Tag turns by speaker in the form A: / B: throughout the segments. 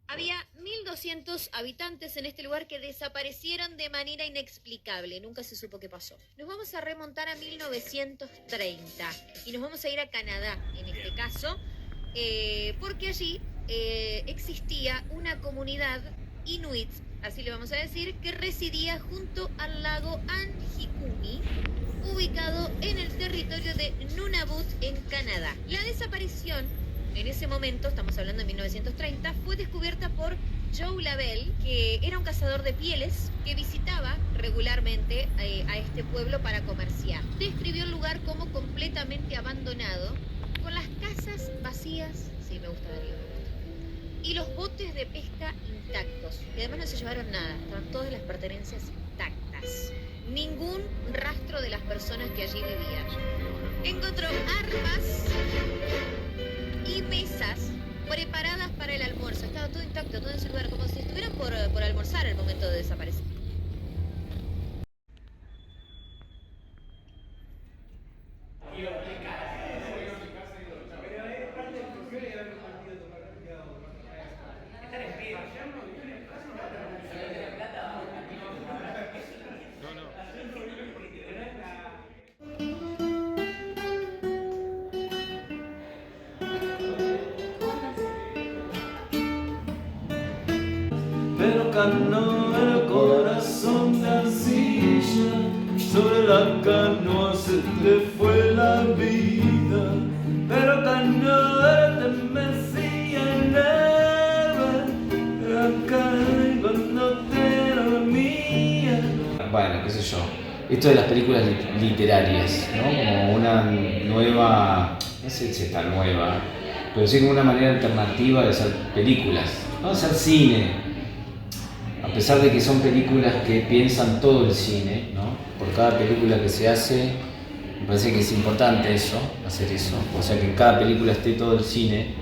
A: Había 1.200 habitantes en este lugar que desaparecieron de manera inexplicable. Nunca se supo qué pasó. Nos vamos a remontar a 1930 y nos vamos a ir a Canadá, en este caso, porque allí existía una comunidad inuit, así le vamos a decir, que residía junto al lago Anjikuni, ubicado en el territorio de Nunavut, en Canadá. La desaparición, en ese momento, estamos hablando de 1930, fue descubierta por Joe Lavelle, que era un cazador de pieles que visitaba regularmente a este pueblo para comerciar. Describió el lugar como completamente abandonado, con las casas vacías, sí, me gusta Darío, y los botes de pesca intactos, que además no se llevaron nada, estaban todas las pertenencias intactas. Ningún rastro de las personas que allí vivían. Encontró armas y mesas preparadas para el almuerzo. Estaba todo intacto, todo en su lugar, como si estuvieran por almorzar al momento de desaparecer.
B: Pero canoa el corazón de arcilla, sobre la canoa se te fue la vida. Pero canoa te mecía en acá cuando te dormía. Bueno, qué sé yo, esto de las películas literarias, ¿no? Como una nueva, no sé si está nueva, pero sí como una manera alternativa de hacer películas, no hacer cine. A pesar de que son películas que piensan todo el cine, ¿no? Por cada película que se hace, me parece que es importante eso, hacer eso. O sea, que en cada película esté todo el cine,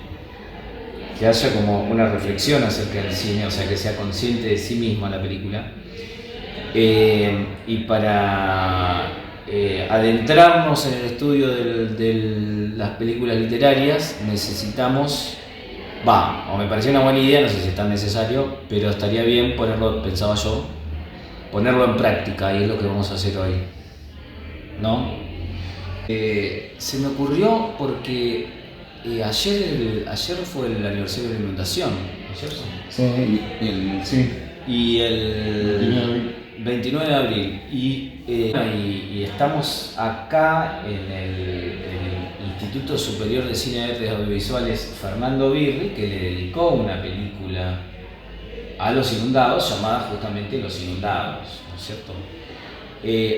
B: que haya como una reflexión acerca del cine, o sea, que sea consciente de sí misma la película. Y para adentrarnos en el estudio de las películas literarias necesitamos... o me pareció una buena idea, no sé si es tan necesario, pero estaría bien ponerlo, pensaba yo, ponerlo en práctica, y es lo que vamos a hacer hoy, ¿no? Se me ocurrió porque ayer fue el aniversario de la inundación, ¿ayer?
C: Sí,
B: Y el 29 de abril, y estamos acá en el Instituto Superior de Cine y Artes Audiovisuales Fernando Birri, que le dedicó una película a los inundados llamada justamente Los Inundados, ¿no es cierto?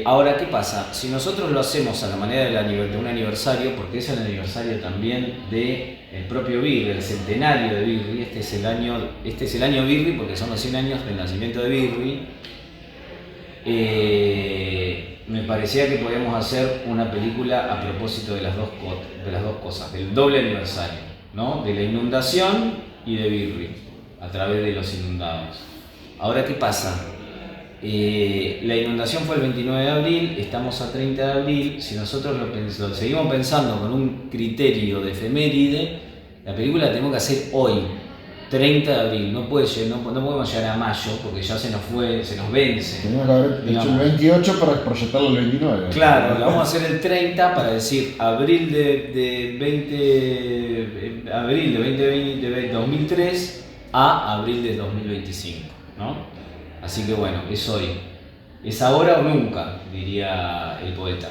B: Ahora, ¿qué pasa? Si nosotros lo hacemos a la manera de un aniversario, porque es el aniversario también del propio Birri, el centenario de Birri, este es el año Birri porque son los 100 años del nacimiento de Birri. Me parecía que podíamos hacer una película a propósito de las dos cosas, del doble aniversario, ¿no? De la inundación y de Birri, a través de Los Inundados. Ahora, ¿qué pasa? La inundación fue el 29 de abril, estamos a 30 de abril, si nosotros lo seguimos pensando con un criterio de efeméride, la película la tenemos que hacer hoy, 30 de abril, no podemos llegar a mayo porque ya se nos vence.
C: Tenemos que haber hecho el 28 para proyectarlo el 29.
B: Claro, la vamos a hacer el 30 para decir abril de 2003 a abril de 2025, ¿no? Así que bueno, es hoy. Es ahora o nunca, diría el poeta.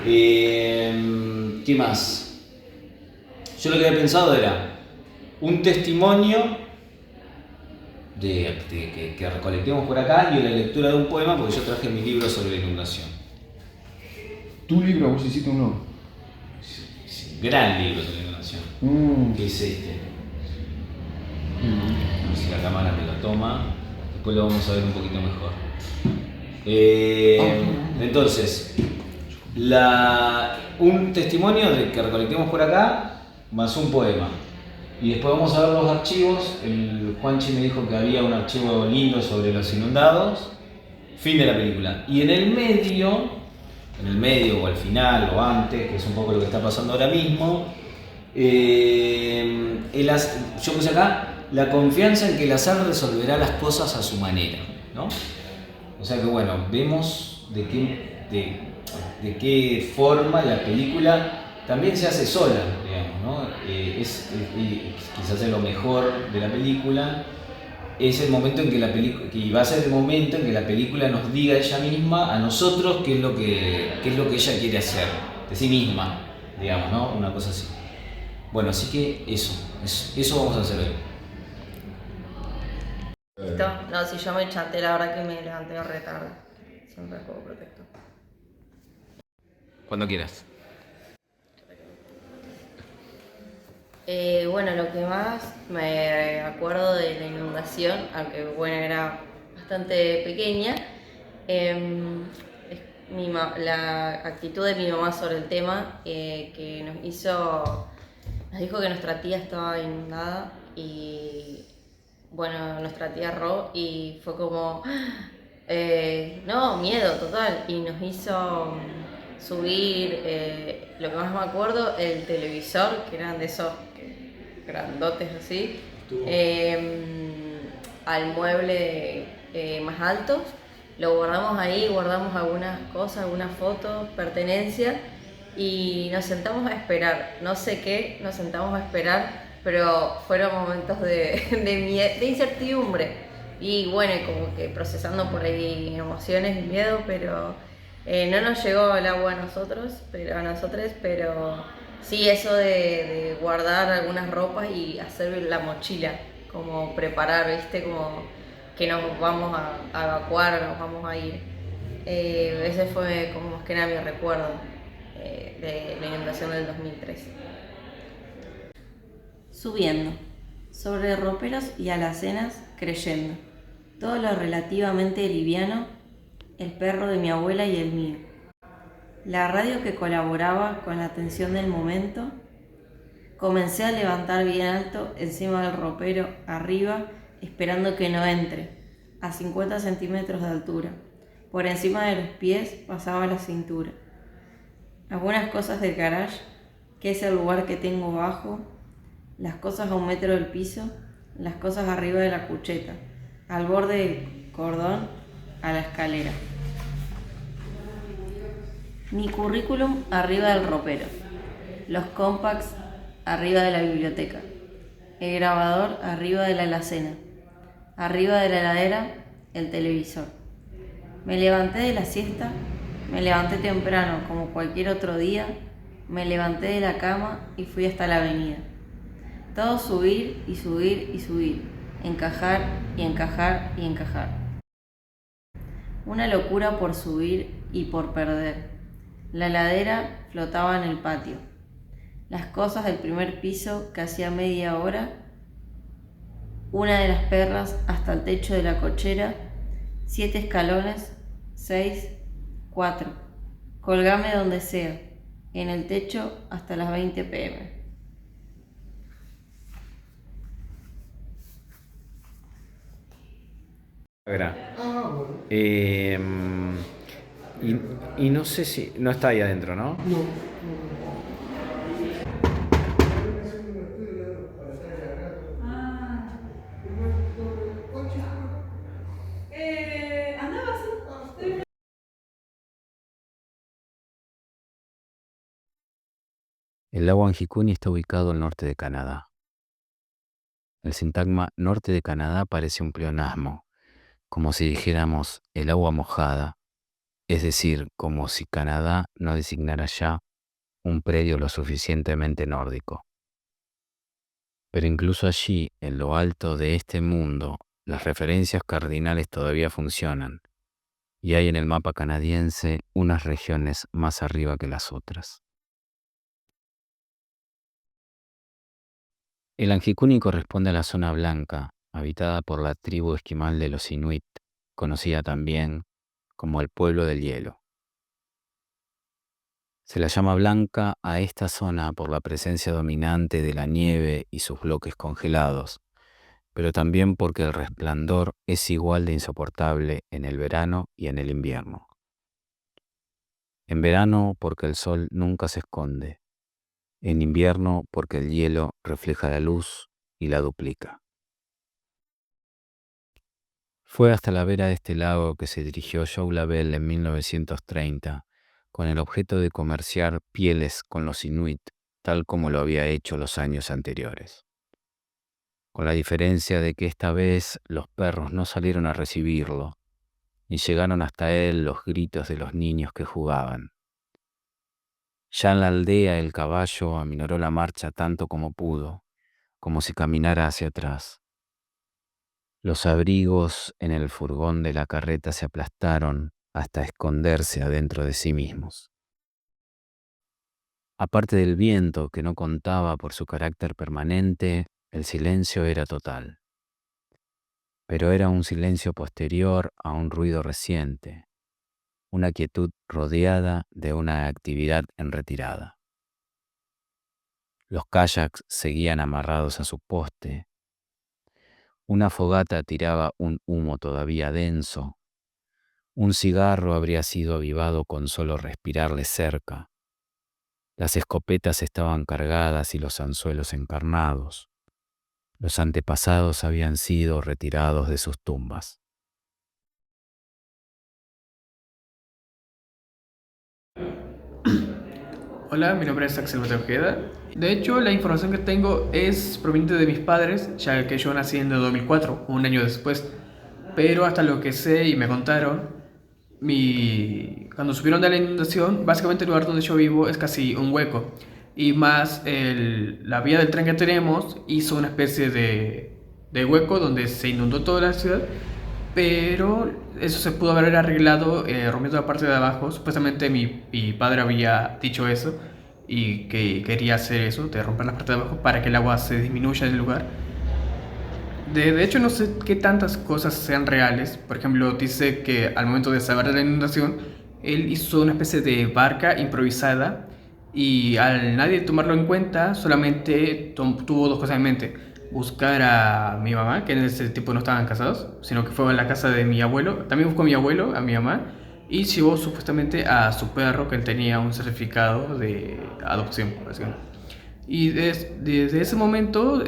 B: ¿Qué más? Yo lo que había pensado era un testimonio que recolectemos por acá y la lectura de un poema, porque yo traje mi libro sobre la inundación.
C: ¿Tu libro? ¿Vos hiciste uno?
B: Gran libro sobre la inundación. ¿Qué es este? A ver si la cámara me lo toma. Después lo vamos a ver un poquito mejor. Entonces, un testimonio que recolectemos por acá más un poema. Y después vamos a ver los archivos. El Juanchi me dijo que había un archivo lindo sobre los inundados. Fin de la película. Y en el medio o al final o antes, que es un poco lo que está pasando ahora mismo, yo puse acá la confianza en que el azar resolverá las cosas a su manera, ¿no? O sea que bueno, vemos de qué forma la película también se hace sola, digamos, ¿no? Quizás es lo mejor de la película, es el momento en que la película, que va a ser el momento en que la película nos diga ella misma a nosotros qué es lo que ella quiere hacer, de sí misma, digamos, ¿no? Una cosa así. Bueno, así que eso vamos a hacer hoy.
D: ¿Listo? No, si yo me chanté, la verdad que me levanté re tarde. Siempre juego protector.
B: Cuando quieras.
D: Bueno, lo que más me acuerdo de la inundación, aunque bueno, era bastante pequeña, es la actitud de mi mamá sobre el tema, que nos dijo que nuestra tía estaba inundada y bueno, nuestra tía Ro, y fue como, no, miedo total, y nos hizo subir, lo que más me acuerdo, el televisor, que eran de esos grandotes así, al mueble más alto, lo guardamos ahí, guardamos algunas cosas, algunas fotos, pertenencias, y nos sentamos a esperar, no sé qué, nos sentamos a esperar, pero fueron momentos de incertidumbre, y bueno, como que procesando por ahí emociones y miedo, pero no nos llegó el agua a nosotros, pero sí eso de guardar algunas ropas y hacer la mochila, como preparar, viste, como que nos vamos a evacuar, nos vamos a ir. Ese fue como más que nada mi recuerdo de la inundación del 2013. Subiendo, sobre roperos y alacenas, creyendo. Todo lo relativamente liviano, el perro de mi abuela y el mío. La radio que colaboraba con la tensión del momento. Comencé a levantar bien alto encima del ropero, arriba, esperando que no entre, a 50 centímetros de altura. Por encima de los pies pasaba la cintura. Algunas cosas del garage, que es el lugar que tengo bajo, las cosas a 1 metro del piso, las cosas arriba de la cucheta, al borde del cordón, a la escalera. Mi currículum arriba del ropero, los compacts arriba de la biblioteca, el grabador arriba de la alacena, arriba de la heladera, el televisor. Me levanté de la siesta, me levanté temprano como cualquier otro día, me levanté de la cama y fui hasta la avenida. Todo subir y subir y subir, encajar y encajar y encajar. Una locura por subir y por perder. La heladera flotaba en el patio. Las cosas del primer piso que hacía media hora, una de las perras hasta el techo de la cochera, 7 escalones, 6, 4. Colgame donde sea, en el techo hasta las 20 p.m.
B: Y no sé si... No está ahí adentro, ¿no?
C: No.
B: El lago Anjikuni está ubicado al norte de Canadá. El sintagma norte de Canadá parece un pleonasmo, como si dijéramos el agua mojada, es decir, como si Canadá no designara ya un predio lo suficientemente nórdico. Pero incluso allí, en lo alto de este mundo, las referencias cardinales todavía funcionan, y hay en el mapa canadiense unas regiones más arriba que las otras. El Anjikuni corresponde a la zona blanca, habitada por la tribu esquimal de los Inuit, conocida también como el pueblo del hielo. Se la llama blanca a esta zona por la presencia dominante de la nieve y sus bloques congelados, pero también porque el resplandor es igual de insoportable en el verano y en el invierno. En verano porque el sol nunca se esconde, en invierno porque el hielo refleja la luz y la duplica.
E: Fue hasta la vera de este lago que se dirigió Joe Lavelle en 1930, con el objeto de comerciar pieles con los inuit, tal como lo había hecho los años anteriores. Con la diferencia de que esta vez los perros no salieron a recibirlo, ni llegaron hasta él los gritos de los niños que jugaban. Ya en la aldea el caballo aminoró la marcha tanto como pudo, como si caminara hacia atrás. Los abrigos en el furgón de la carreta se aplastaron hasta esconderse adentro de sí mismos. Aparte del viento que no contaba por su carácter permanente, el silencio era total. Pero era un silencio posterior a un ruido reciente, una quietud rodeada de una actividad en retirada. Los kayaks seguían amarrados a su poste. Una fogata tiraba un humo todavía denso. Un cigarro habría sido avivado con solo respirarle cerca. Las escopetas estaban cargadas y los anzuelos encarnados. Los antepasados habían sido retirados de sus tumbas.
F: Hola, mi nombre es Axel Ojeda. De hecho, la información que tengo es proveniente de mis padres, ya que yo nací en el 2004, un año después. Pero hasta lo que sé y me contaron, cuando supieron de la inundación, básicamente el lugar donde yo vivo es casi un hueco. Y más la vía del tren que tenemos hizo una especie de hueco donde se inundó toda la ciudad. Pero eso se pudo haber arreglado rompiendo la parte de abajo. Supuestamente mi padre había dicho eso y que quería hacer eso, de romper la parte de abajo para que el agua se disminuya del lugar. De hecho, no sé qué tantas cosas sean reales. Por ejemplo, dice que al momento de saber de la inundación, él hizo una especie de barca improvisada y al nadie tomarlo en cuenta, solamente tuvo dos cosas en mente: buscar a mi mamá, que en ese tiempo no estaban casados, sino que fue a la casa de mi abuelo. También buscó a mi abuelo, a mi mamá, y llevó supuestamente a su perro, que él tenía un certificado de adopción, básicamente. Y desde ese momento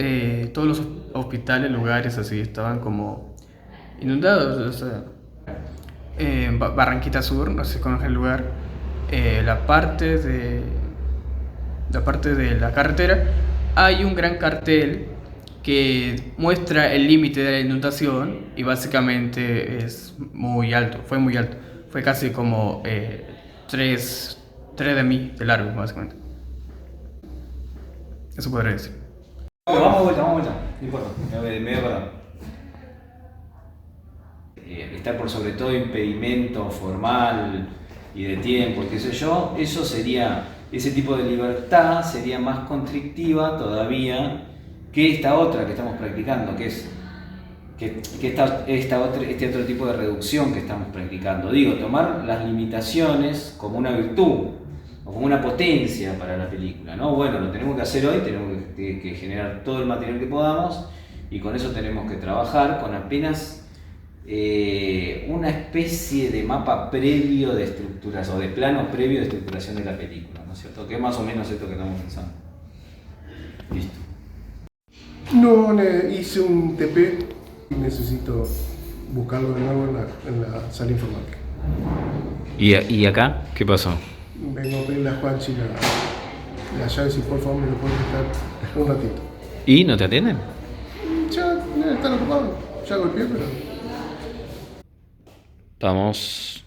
F: todos los hospitales, lugares así, estaban como inundados. O sea, Barranquita Sur, no sé si conocen el lugar, la parte de la carretera, hay un gran cartel que muestra el límite de la inundación y básicamente es muy alto, fue muy alto. Fue casi como 3 de mí de largo, básicamente. Eso podría decir.
B: Vamos a vuelta, no importa, me voy a parar. Estar por sobre todo impedimento formal y de tiempo, qué sé yo, eso sería, ese tipo de libertad sería más constrictiva todavía que esta otra que estamos practicando, que es este otro tipo de reducción que estamos practicando. Digo, tomar las limitaciones como una virtud o como una potencia para la película, ¿no? Bueno, lo tenemos que hacer hoy, tenemos que generar todo el material que podamos y con eso tenemos que trabajar con apenas una especie de mapa previo de estructuras o de plano previo de estructuración de la película, ¿no es cierto? Que es más o menos esto que estamos pensando. Listo.
G: No, hice un TP y necesito buscarlo de nuevo en la sala informática.
E: ¿Y acá? ¿Qué pasó?
G: Vengo a pedirle a Juanchi la llave, si por favor me lo puede prestar un ratito.
E: ¿Y no te atienden?
G: Ya están ocupados, ya golpeé, pero...
E: Estamos...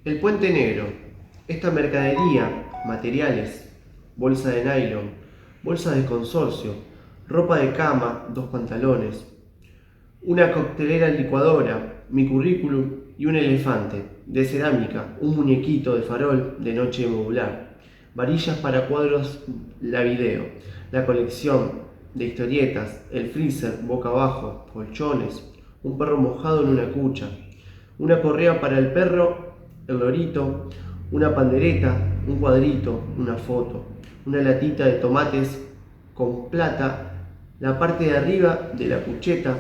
H: El Puente Negro. Esta mercadería, materiales, bolsa de nylon, bolsa de consorcio, ropa de cama, 2 pantalones, una coctelera licuadora, mi currículum y un elefante, de cerámica, un muñequito de farol de noche modular, varillas para cuadros, la video, la colección de historietas, el freezer boca abajo, colchones, un perro mojado en una cucha, una correa para el perro, el lorito, una pandereta, un cuadrito, una foto, una latita de tomates con plata, la parte de arriba de la cucheta,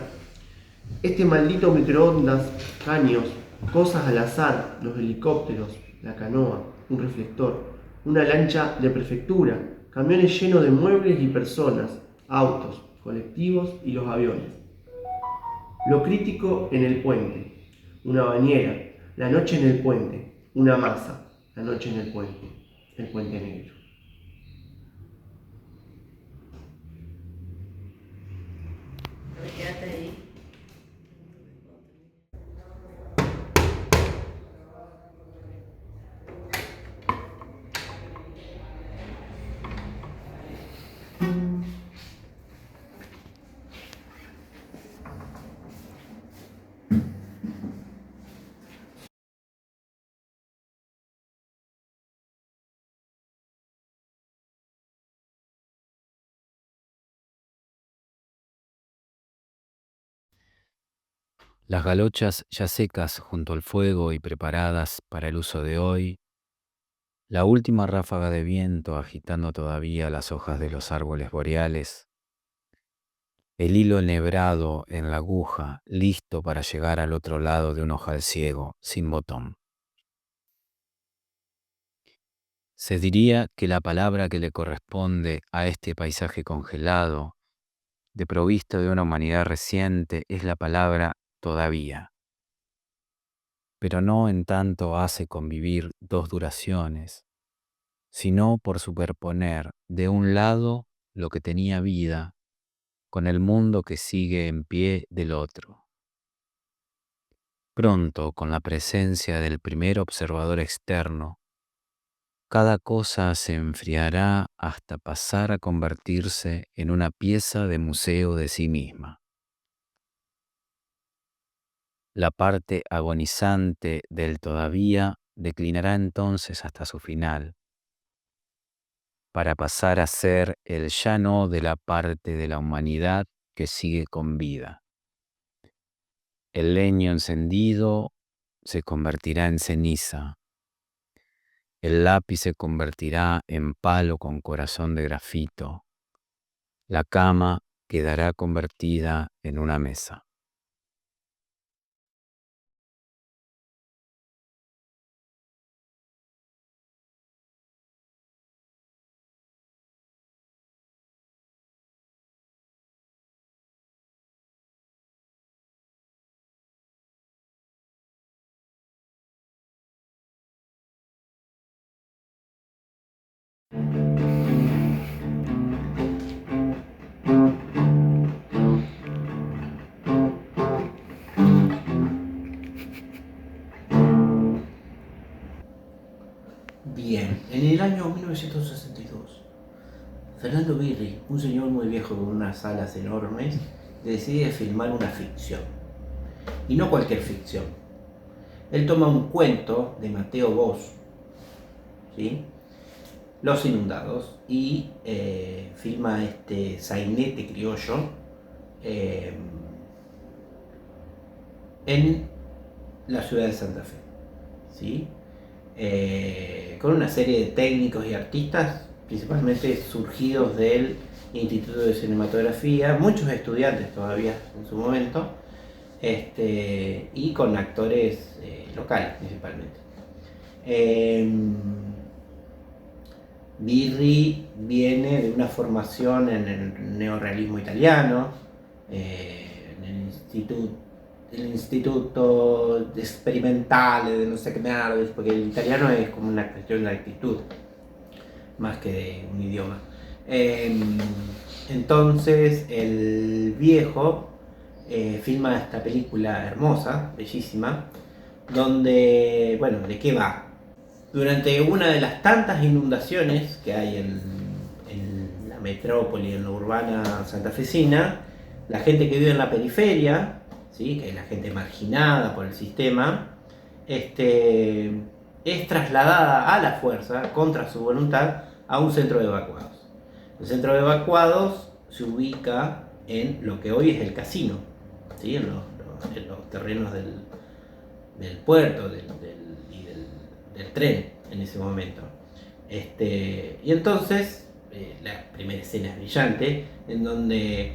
H: este maldito microondas, caños, cosas al azar, los helicópteros, la canoa, un reflector, una lancha de prefectura, camiones llenos de muebles y personas, autos, colectivos y los aviones. Lo crítico en el puente, una bañera, la noche en el puente, una masa, la noche en el puente negro.
D: Quédate ahí.
E: Las galochas ya secas junto al fuego y preparadas para el uso de hoy, la última ráfaga de viento agitando todavía las hojas de los árboles boreales, el hilo enhebrado en la aguja listo para llegar al otro lado de un ojal ciego sin botón. Se diría que la palabra que le corresponde a este paisaje congelado, deprovisto de una humanidad reciente, es la palabra todavía. Pero no en tanto hace convivir dos duraciones, sino por superponer de un lado lo que tenía vida con el mundo que sigue en pie del otro. Pronto, con la presencia del primer observador externo, cada cosa se enfriará hasta pasar a convertirse en una pieza de museo de sí misma. La parte agonizante del todavía declinará entonces hasta su final, para pasar a ser el ya no de la parte de la humanidad que sigue con vida. El leño encendido se convertirá en ceniza. El lápiz se convertirá en palo con corazón de grafito. La cama quedará convertida en una mesa.
I: Bien, en el año 1962, Fernando Birri, un señor muy viejo con unas alas enormes, decide filmar una ficción. Y no cualquier ficción. Él toma un cuento de Mateo Bosch, ¿sí? Los Inundados, y filma este sainete criollo en la ciudad de Santa Fe, ¿sí? Con una serie de técnicos y artistas, principalmente surgidos del Instituto de Cinematografía, muchos estudiantes todavía en su momento, y con actores locales principalmente. Birri viene de una formación en el neorrealismo italiano, en el instituto experimentale de no sé qué merda, porque el italiano es como una cuestión de actitud más que de un idioma. Entonces el viejo filma esta película hermosa, bellísima, donde, bueno, ¿de qué va? Durante una de las tantas inundaciones que hay en la metrópoli, en la urbana santafesina, la gente que vive en la periferia, ¿sí? Que es la gente marginada por el sistema, es trasladada a la fuerza, contra su voluntad, a un centro de evacuados. El centro de evacuados se ubica en lo que hoy es el casino, ¿sí? En los terrenos del puerto y del tren en ese momento. Y entonces, la primera escena es brillante, en donde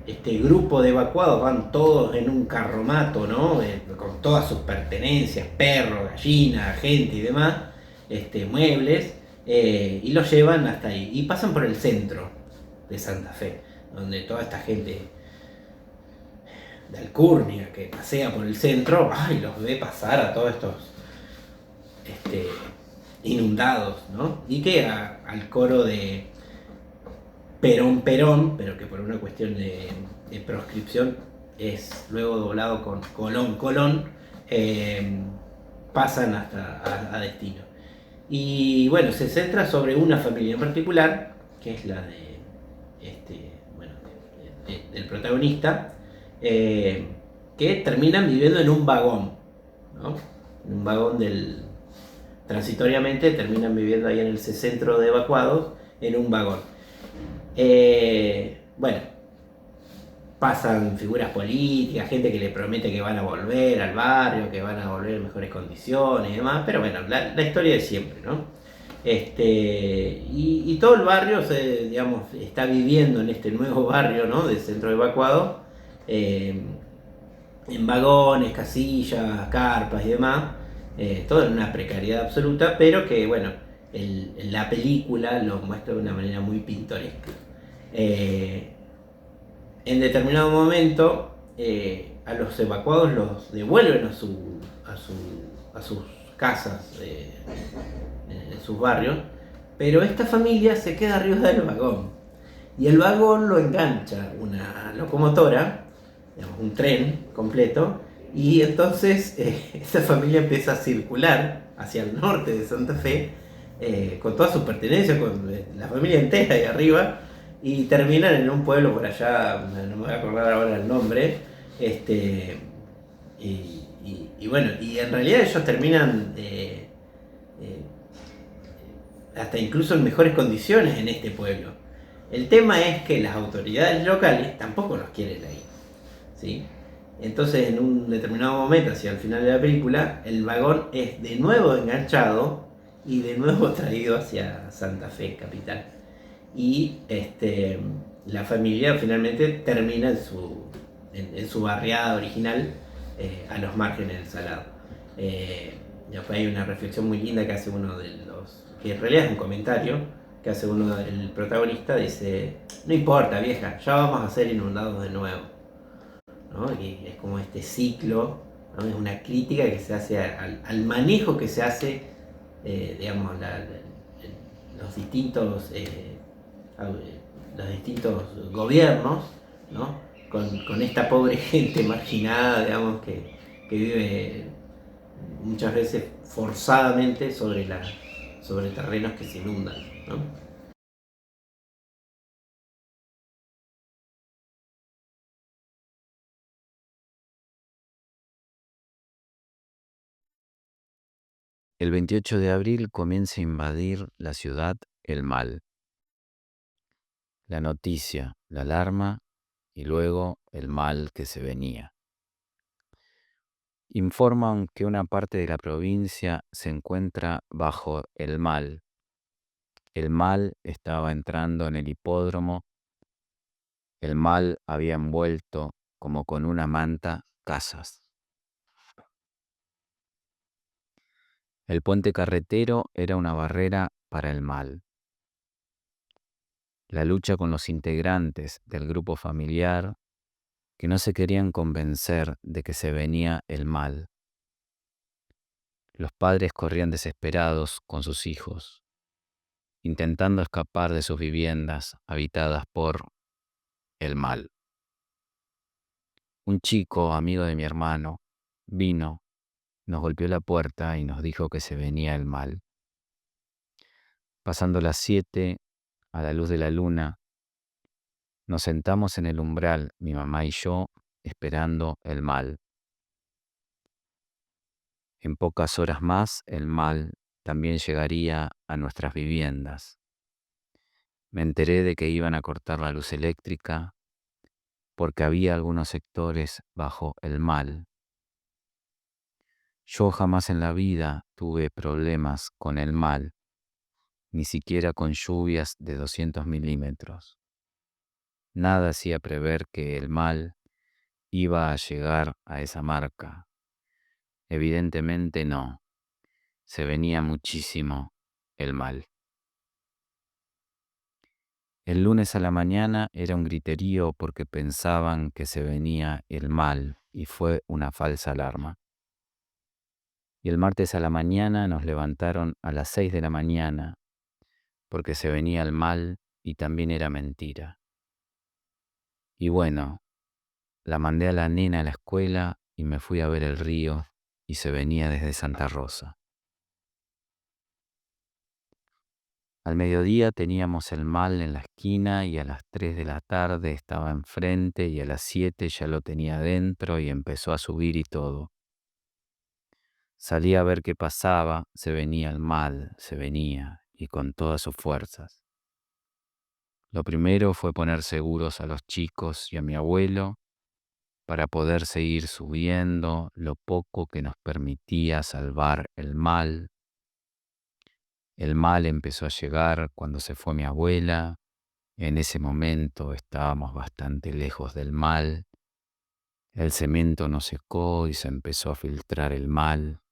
I: este grupo de evacuados van todos en un carromato, ¿no? Con todas sus pertenencias, perros, gallinas, gente y demás, muebles, y los llevan hasta ahí. Y pasan por el centro de Santa Fe, donde toda esta gente de Alcurnia, que pasea por el centro, y los ve pasar a todos estos inundados, ¿no? Y que al coro de Perón, Perón, pero que por una cuestión de proscripción es luego doblado con Colón, Colón, pasan hasta a destino. Y bueno, se centra sobre una familia en particular, que es la de del protagonista, que terminan viviendo en un vagón, ¿no? En un vagón transitoriamente terminan viviendo ahí en el centro de evacuados, en un vagón. Bueno, pasan figuras políticas, gente que le promete que van a volver al barrio, que van a volver en mejores condiciones y demás, pero bueno, la historia de siempre, ¿no? Y todo el barrio digamos, está viviendo en este nuevo barrio, ¿no? Del centro evacuado, en vagones, casillas, carpas y demás, todo en una precariedad absoluta, pero que bueno, la película lo muestra de una manera muy pintoresca. En determinado momento, a los evacuados los devuelven a sus casas, en sus barrios, pero esta familia se queda arriba del vagón y el vagón lo engancha una locomotora, digamos, un tren completo, y entonces esta familia empieza a circular hacia el norte de Santa Fe, con todas sus pertenencias, con la familia entera ahí arriba, y terminan en un pueblo por allá, no me voy a acordar ahora el nombre, y bueno, y en realidad ellos terminan hasta incluso en mejores condiciones en este pueblo. El tema es que las autoridades locales tampoco los quieren ahí, ¿sí? Entonces, en un determinado momento, hacia el final de la película, el vagón es de nuevo enganchado y de nuevo traído hacia Santa Fe, capital. Y la familia finalmente termina en su barriada original, a los márgenes del Salado. Después hay una reflexión muy linda que hace uno de los, que en realidad es un comentario que hace uno del protagonista, dice: no importa, vieja, ya vamos a ser inundados de nuevo, ¿no? Y es como este ciclo, ¿no? Es una crítica que se hace al manejo que se hace, digamos, los distintos gobiernos, ¿no? Con esta pobre gente marginada, digamos, que vive muchas veces forzadamente sobre terrenos que se inundan, ¿no?
E: El 28 de abril comienza a invadir la ciudad el mal. La noticia, la alarma y luego el mal que se venía. Informan que una parte de la provincia se encuentra bajo el mal. El mal estaba entrando en el hipódromo. El mal había envuelto como con una manta casas. El puente carretero era una barrera para el mal. La lucha con los integrantes del grupo familiar que no se querían convencer de que se venía el mal. Los padres corrían desesperados con sus hijos, intentando escapar de sus viviendas habitadas por el mal. Un chico, amigo de mi hermano, vino, nos golpeó la puerta y nos dijo que se venía el mal. Pasando las 7, a la luz de la luna, nos sentamos en el umbral, mi mamá y yo, esperando el mal. En pocas horas más, el mal también llegaría a nuestras viviendas. Me enteré de que iban a cortar la luz eléctrica porque había algunos sectores bajo el mal. Yo jamás en la vida tuve problemas con el mal, ni siquiera con lluvias de 200 milímetros. Nada hacía prever que el mal iba a llegar a esa marca. Evidentemente no. Se venía muchísimo el mal. El lunes a la mañana era un griterío porque pensaban que se venía el mal y fue una falsa alarma. Y el martes a la mañana nos levantaron a las 6 de la mañana porque se venía el mal y también era mentira. Y bueno, la mandé a la nena a la escuela y me fui a ver el río y se venía desde Santa Rosa. Al mediodía teníamos el mal en la esquina y a las 3 de la tarde estaba enfrente y a las 7 ya lo tenía dentro y empezó a subir y todo. Salí a ver qué pasaba, se venía el mal, se venía y con todas sus fuerzas. Lo primero fue poner seguros a los chicos y a mi abuelo para poder seguir subiendo lo poco que nos permitía salvar el mal. El mal empezó a llegar cuando se fue mi abuela. En ese momento estábamos bastante lejos del mal. El cemento nos secó y se empezó a filtrar el mal.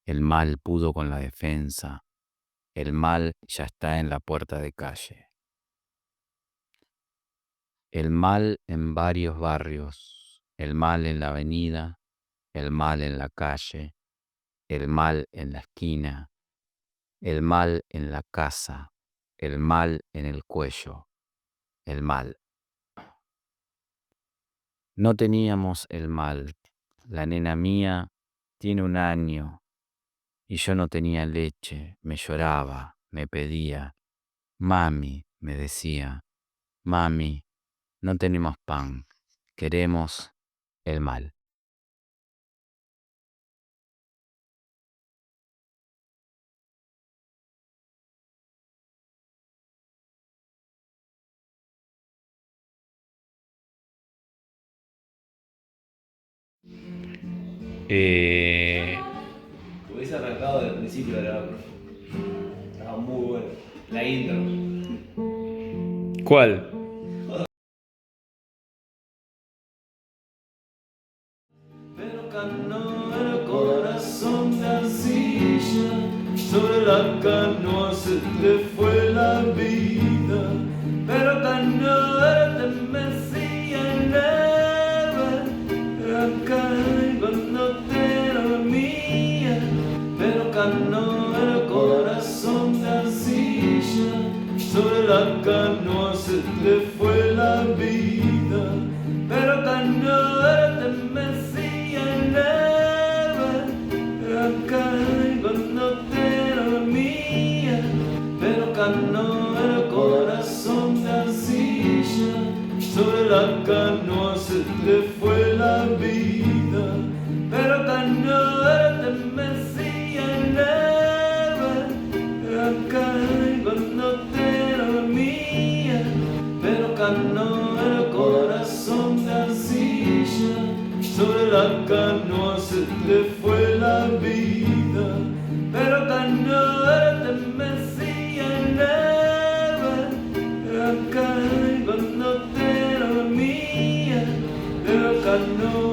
E: El mal pudo con la defensa. El mal ya está en la puerta de calle. El mal en varios barrios. El mal en la avenida. El mal en la calle. El mal en la esquina. El mal en la casa. El mal en el cuello. El mal. No teníamos el mal. La nena mía tiene 1 año y yo no tenía leche. Me lloraba, me pedía. Mami, me decía, mami, no tenemos pan. Queremos el mal.
B: Hubiese arrancado del principio de la profe. Estaba muy bueno. La intro.
F: ¿Cuál?
B: Pero ganó el corazón de arcilla, sobre la canoa se te fue la vida. Pero ganó el Mesías leve, acá cuando te dormía. Pero ganó el corazón de arcilla, sobre la canoa se te fue la vida. Pero ganó el Mesías leve, acá cuando te dormía. Pero ganó el corazón de arcilla, sobre la canoa se te fue la vida. Pero ganó el Mesías leve, acá cuando te dormía. Pero ganó el corazón de arcilla, sobre la canoa se te fue la vida. Pero ganó el Mesías leve, acá cuando te dormía. Pero ganó